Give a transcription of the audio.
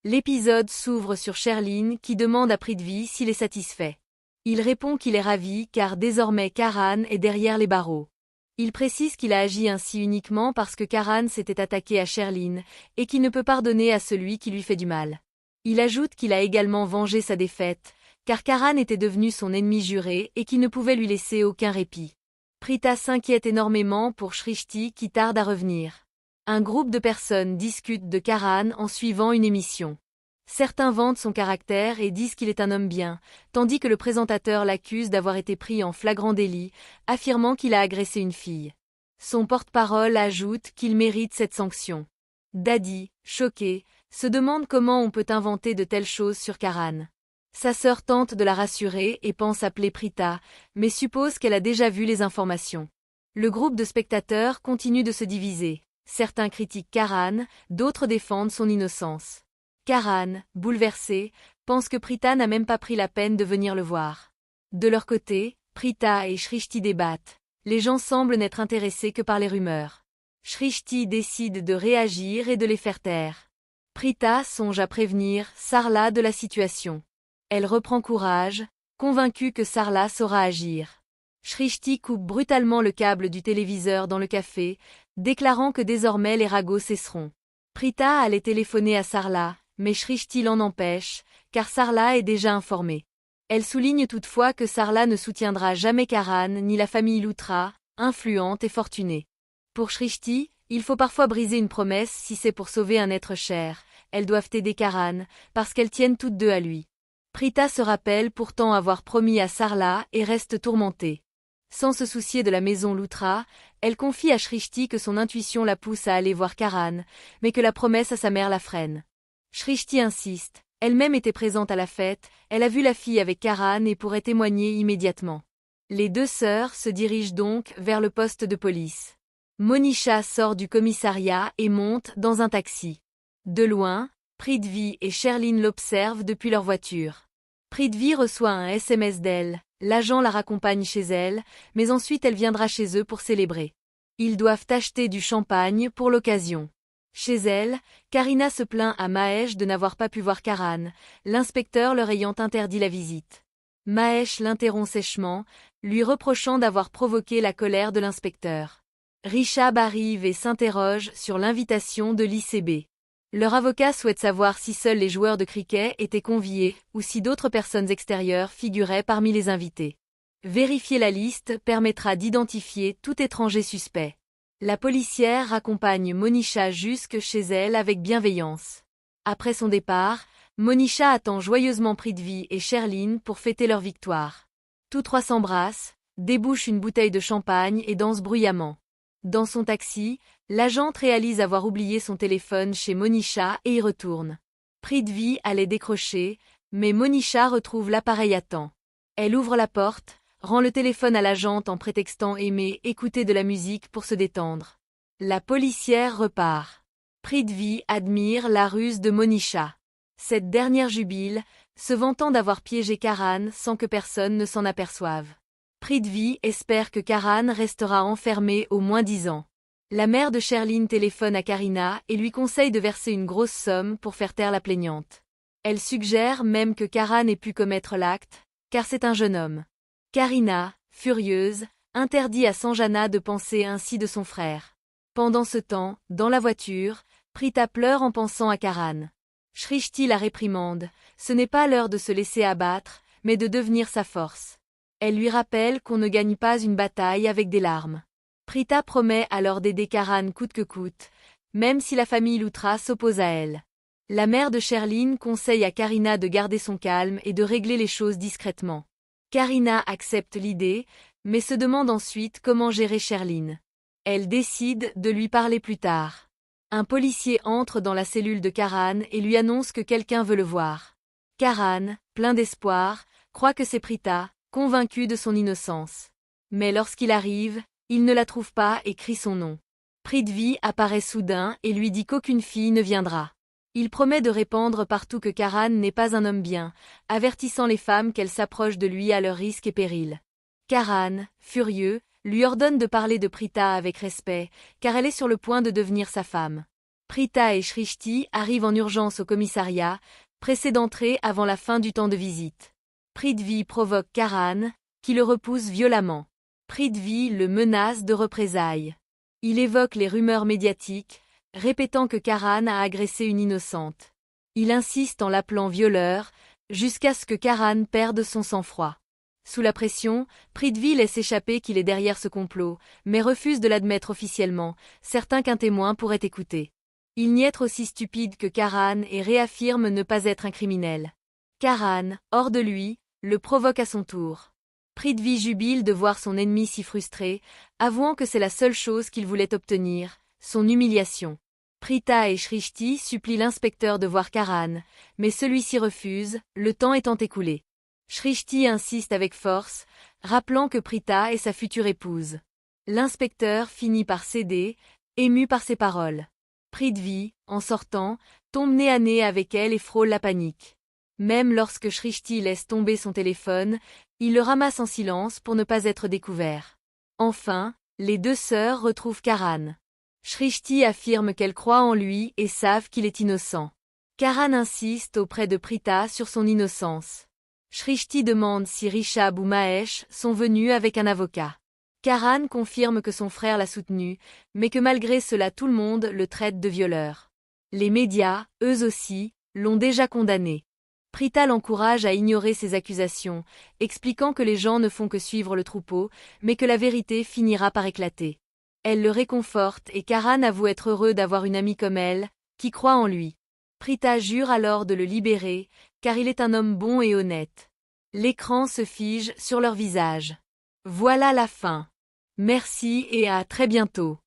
L'épisode s'ouvre sur Sherlyn qui demande à Prithvi s'il est satisfait. Il répond qu'il est ravi car désormais Karan est derrière les barreaux. Il précise qu'il a agi ainsi uniquement parce que Karan s'était attaqué à Sherlyn et qu'il ne peut pardonner à celui qui lui fait du mal. Il ajoute qu'il a également vengé sa défaite, car Karan était devenu son ennemi juré et qu'il ne pouvait lui laisser aucun répit. Prita s'inquiète énormément pour Shrishti qui tarde à revenir. Un groupe de personnes discute de Karan en suivant une émission. Certains vantent son caractère et disent qu'il est un homme bien, tandis que le présentateur l'accuse d'avoir été pris en flagrant délit, affirmant qu'il a agressé une fille. Son porte-parole ajoute qu'il mérite cette sanction. Daddy, choqué, se demande comment on peut inventer de telles choses sur Karan. Sa sœur tente de la rassurer et pense appeler Prita, mais suppose qu'elle a déjà vu les informations. Le groupe de spectateurs continue de se diviser. Certains critiquent Karan, d'autres défendent son innocence. Karan, bouleversé, pense que Prita n'a même pas pris la peine de venir le voir. De leur côté, Prita et Shrishti débattent. Les gens semblent n'être intéressés que par les rumeurs. Shrishti décide de réagir et de les faire taire. Prita songe à prévenir Sarla de la situation. Elle reprend courage, convaincue que Sarla saura agir. Shrishti coupe brutalement le câble du téléviseur dans le café, déclarant que désormais les ragots cesseront. Prita allait téléphoner à Sarla, mais Shrishti l'en empêche, car Sarla est déjà informée. Elle souligne toutefois que Sarla ne soutiendra jamais Karan ni la famille Luthra, influente et fortunée. Pour Shrishti, il faut parfois briser une promesse si c'est pour sauver un être cher. Elles doivent aider Karan, parce qu'elles tiennent toutes deux à lui. Prita se rappelle pourtant avoir promis à Sarla et reste tourmentée. Sans se soucier de la maison Luthra, elle confie à Shrishti que son intuition la pousse à aller voir Karan, mais que la promesse à sa mère la freine. Shrishti insiste, elle-même était présente à la fête, elle a vu la fille avec Karan et pourrait témoigner immédiatement. Les deux sœurs se dirigent donc vers le poste de police. Monisha sort du commissariat et monte dans un taxi. De loin, Prithvi et Sherlyn l'observent depuis leur voiture. Prithvi reçoit un SMS d'elle, l'agent la raccompagne chez elle, mais ensuite elle viendra chez eux pour célébrer. Ils doivent acheter du champagne pour l'occasion. Chez elle, Karina se plaint à Mahesh de n'avoir pas pu voir Karan, l'inspecteur leur ayant interdit la visite. Mahesh l'interrompt sèchement, lui reprochant d'avoir provoqué la colère de l'inspecteur. Rishabh arrive et s'interroge sur l'invitation de l'ICB. Leur avocat souhaite savoir si seuls les joueurs de cricket étaient conviés ou si d'autres personnes extérieures figuraient parmi les invités. Vérifier la liste permettra d'identifier tout étranger suspect. La policière accompagne Monisha jusque chez elle avec bienveillance. Après son départ, Monisha attend joyeusement Prithvi et Sherlyn pour fêter leur victoire. Tous trois s'embrassent, débouchent une bouteille de champagne et dansent bruyamment. Dans son taxi, l'agente réalise avoir oublié son téléphone chez Monisha et y retourne. Prithvi allait décrocher, mais Monisha retrouve l'appareil à temps. Elle ouvre la porte, rend le téléphone à l'agente en prétextant aimer écouter de la musique pour se détendre. La policière repart. Prithvi admire la ruse de Monisha. Cette dernière jubile, se vantant d'avoir piégé Karan sans que personne ne s'en aperçoive. Prithvi espère que Karan restera enfermé au moins 10 ans. La mère de Sherlyn téléphone à Karina et lui conseille de verser une grosse somme pour faire taire la plaignante. Elle suggère même que Karan ait pu commettre l'acte, car c'est un jeune homme. Karina, furieuse, interdit à Sanjana de penser ainsi de son frère. Pendant ce temps, dans la voiture, Prita pleure en pensant à Karan. Shrishti la réprimande, ce n'est pas l'heure de se laisser abattre, mais de devenir sa force. Elle lui rappelle qu'on ne gagne pas une bataille avec des larmes. Prita promet alors d'aider Karan coûte que coûte, même si la famille Luthra s'oppose à elle. La mère de Sherlyn conseille à Karina de garder son calme et de régler les choses discrètement. Karina accepte l'idée, mais se demande ensuite comment gérer Sherlyn. Elle décide de lui parler plus tard. Un policier entre dans la cellule de Karan et lui annonce que quelqu'un veut le voir. Karan, plein d'espoir, croit que c'est Prita, convaincu de son innocence. Mais lorsqu'il arrive, il ne la trouve pas et crie son nom. Prithvi apparaît soudain et lui dit qu'aucune fille ne viendra. Il promet de répandre partout que Karan n'est pas un homme bien, avertissant les femmes qu'elles s'approchent de lui à leur risque et péril. Karan, furieux, lui ordonne de parler de Prita avec respect, car elle est sur le point de devenir sa femme. Prita et Shrishti arrivent en urgence au commissariat, pressés d'entrer avant la fin du temps de visite. Prithvi provoque Karan, qui le repousse violemment. Prithvi le menace de représailles. Il évoque les rumeurs médiatiques, répétant que Karan a agressé une innocente. Il insiste en l'appelant violeur, jusqu'à ce que Karan perde son sang-froid. Sous la pression, Prithvi laisse échapper qu'il est derrière ce complot, mais refuse de l'admettre officiellement, certain qu'un témoin pourrait écouter. Il nie être aussi stupide que Karan et réaffirme ne pas être un criminel. Karan, hors de lui, le provoque à son tour. Prithvi jubile de voir son ennemi si frustré, avouant que c'est la seule chose qu'il voulait obtenir, son humiliation. Prita et Shrishti supplient l'inspecteur de voir Karan, mais celui-ci refuse, le temps étant écoulé. Shrishti insiste avec force, rappelant que Prita est sa future épouse. L'inspecteur finit par céder, ému par ses paroles. Prithvi, en sortant, tombe nez à nez avec elle et frôle la panique. Même lorsque Shrishti laisse tomber son téléphone, il le ramasse en silence pour ne pas être découvert. Enfin, les deux sœurs retrouvent Karan. Shrishti affirme qu'elle croit en lui et savent qu'il est innocent. Karan insiste auprès de Prita sur son innocence. Shrishti demande si Rishabh ou Mahesh sont venus avec un avocat. Karan confirme que son frère l'a soutenu, mais que malgré cela tout le monde le traite de violeur. Les médias, eux aussi, l'ont déjà condamné. Prita l'encourage à ignorer ces accusations, expliquant que les gens ne font que suivre le troupeau, mais que la vérité finira par éclater. Elle le réconforte et Karan avoue être heureux d'avoir une amie comme elle, qui croit en lui. Prita jure alors de le libérer, car il est un homme bon et honnête. L'écran se fige sur leur visage. Voilà la fin. Merci et à très bientôt.